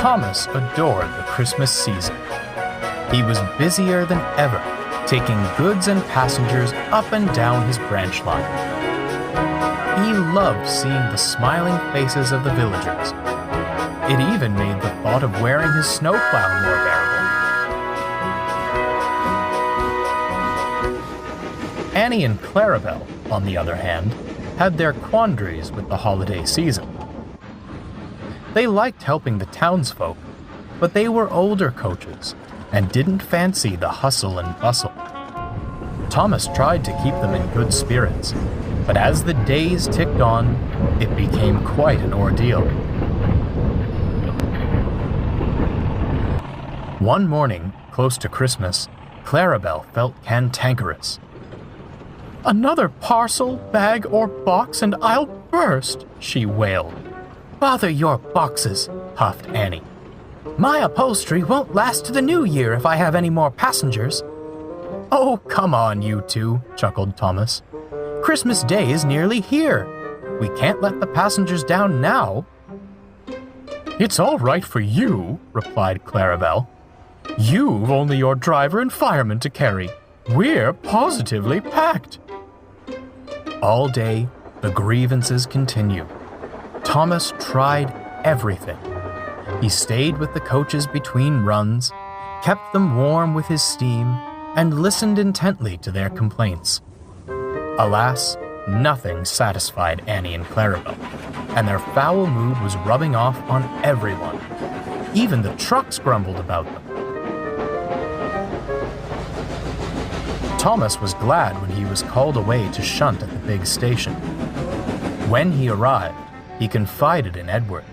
Thomas adored the Christmas season. He was busier than ever, taking goods and passengers up and down his branch line. He loved seeing the smiling faces of the villagers. It even made the thought of wearing his snowplow more bearable. Annie and Clarabelle, on the other hand, had their quandaries with the holiday season. They liked helping the townsfolk, but they were older coaches and didn't fancy the hustle and bustle. Thomas tried to keep them in good spirits, but as the days ticked on, it became quite an ordeal. One morning, close to Christmas, Clarabelle felt cantankerous. "Another parcel, bag, or box and I'll burst," she wailed. "Bother your boxes," huffed Annie. "My upholstery won't last to the new year if I have any more passengers." "Oh, come on, you two," chuckled Thomas. "Christmas Day is nearly here. We can't let the passengers down now." "It's all right for you," replied Clarabelle. "You've only your driver and fireman to carry. We're positively packed." All day, the grievances continued. Thomas tried everything. He stayed with the coaches between runs, kept them warm with his steam, and listened intently to their complaints. Alas, nothing satisfied Annie and Clarabelle, and their foul mood was rubbing off on everyone. Even the trucks grumbled about them. Thomas was glad when he was called away to shunt at the big station. When he arrived, he confided in Edward.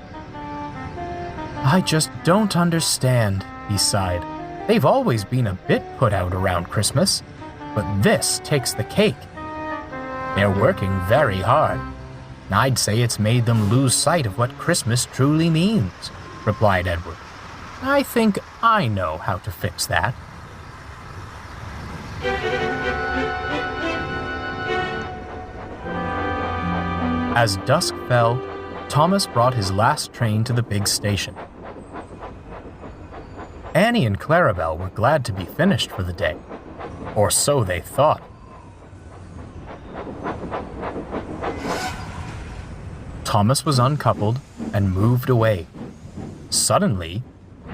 "I just don't understand," he sighed. "They've always been a bit put out around Christmas, but this takes the cake. They're working very hard. I'd say it's made them lose sight of what Christmas truly means," replied Edward. "I think I know how to fix that." As dusk fell, Thomas brought his last train to the big station. Annie and Clarabelle were glad to be finished for the day, or so they thought. Thomas was uncoupled and moved away. Suddenly,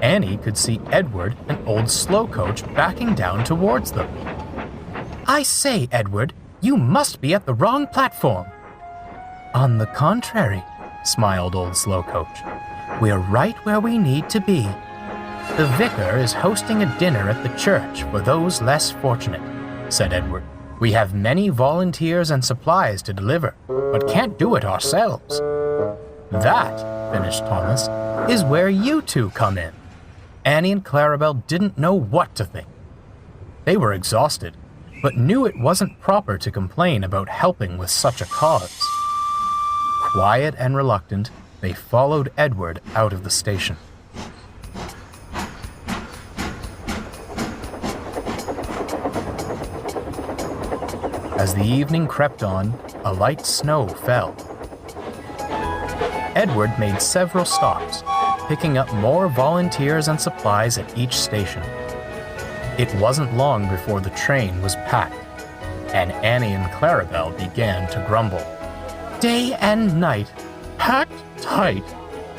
Annie could see Edward and old Slow Coach backing down towards them. "I say, Edward, you must be at the wrong platform." "On the contrary," smiled old Slow Coach. "We're right where we need to be. The vicar is hosting a dinner at the church for those less fortunate," said Edward. "We have many volunteers and supplies to deliver, but can't do it ourselves." "That," finished Thomas, "is where you two come in." Annie and Clarabelle didn't know what to think. They were exhausted, but knew it wasn't proper to complain about helping with such a cause. Quiet and reluctant, they followed Edward out of the station. As the evening crept on, a light snow fell. Edward made several stops, picking up more volunteers and supplies at each station. It wasn't long before the train was packed, and Annie and Clarabelle began to grumble. "Day and night, packed tight."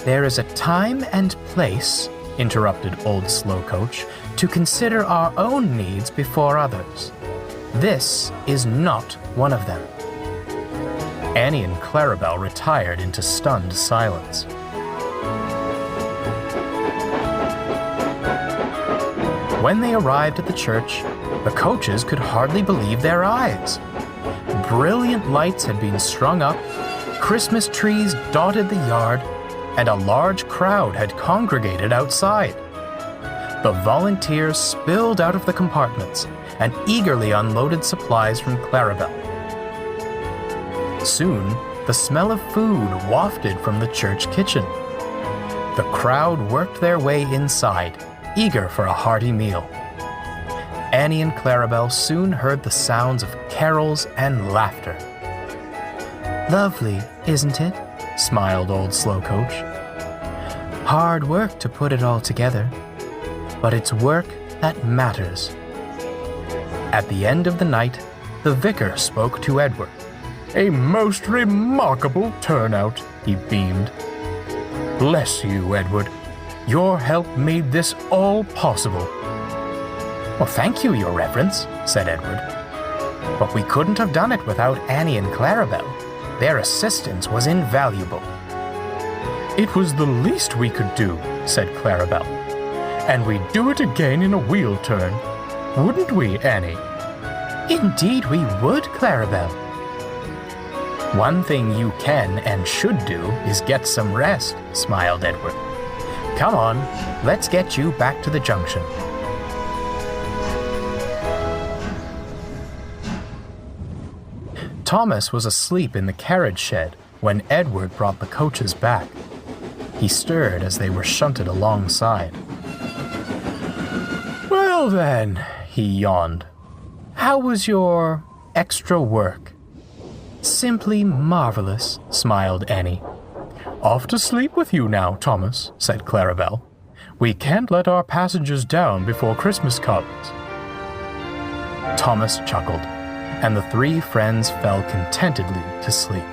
"There is a time and place," interrupted old Slow Coach, "to consider our own needs before others. This is not one of them." Annie and Clarabelle retired into stunned silence. When they arrived at the church, the coaches could hardly believe their eyes. Brilliant lights had been strung up, Christmas trees dotted the yard, and a large crowd had congregated outside. The volunteers spilled out of the compartments and eagerly unloaded supplies from Clarabelle. Soon, the smell of food wafted from the church kitchen. The crowd worked their way inside, eager for a hearty meal. Annie and Clarabelle soon heard the sounds of carols and laughter. "Lovely, isn't it?" smiled old Slow Coach. Hard work to put it all together, but it's work that matters. At the end of the night, the vicar spoke to Edward. A most remarkable turnout, he beamed. Bless you, Edward. Your help made this all possible. Well, thank you, Your Reverence, said Edward. But we couldn't have done it without Annie and Clarabelle. Their assistance was invaluable. It was the least we could do, said Clarabelle. And we'd do it again in a wheel turn. Wouldn't we, Annie? Indeed we would, Clarabelle. One thing you can and should do is get some rest, smiled Edward. Come on, let's get you back to the junction. Thomas was asleep in the carriage shed when Edward brought the coaches back. He stirred as they were shunted alongside. Well then, he yawned. How was your extra work? Simply marvelous, smiled Annie. Off to sleep with you now, Thomas, said Clarabelle. We can't let our passengers down before Christmas comes. Thomas chuckled, and the three friends fell contentedly to sleep.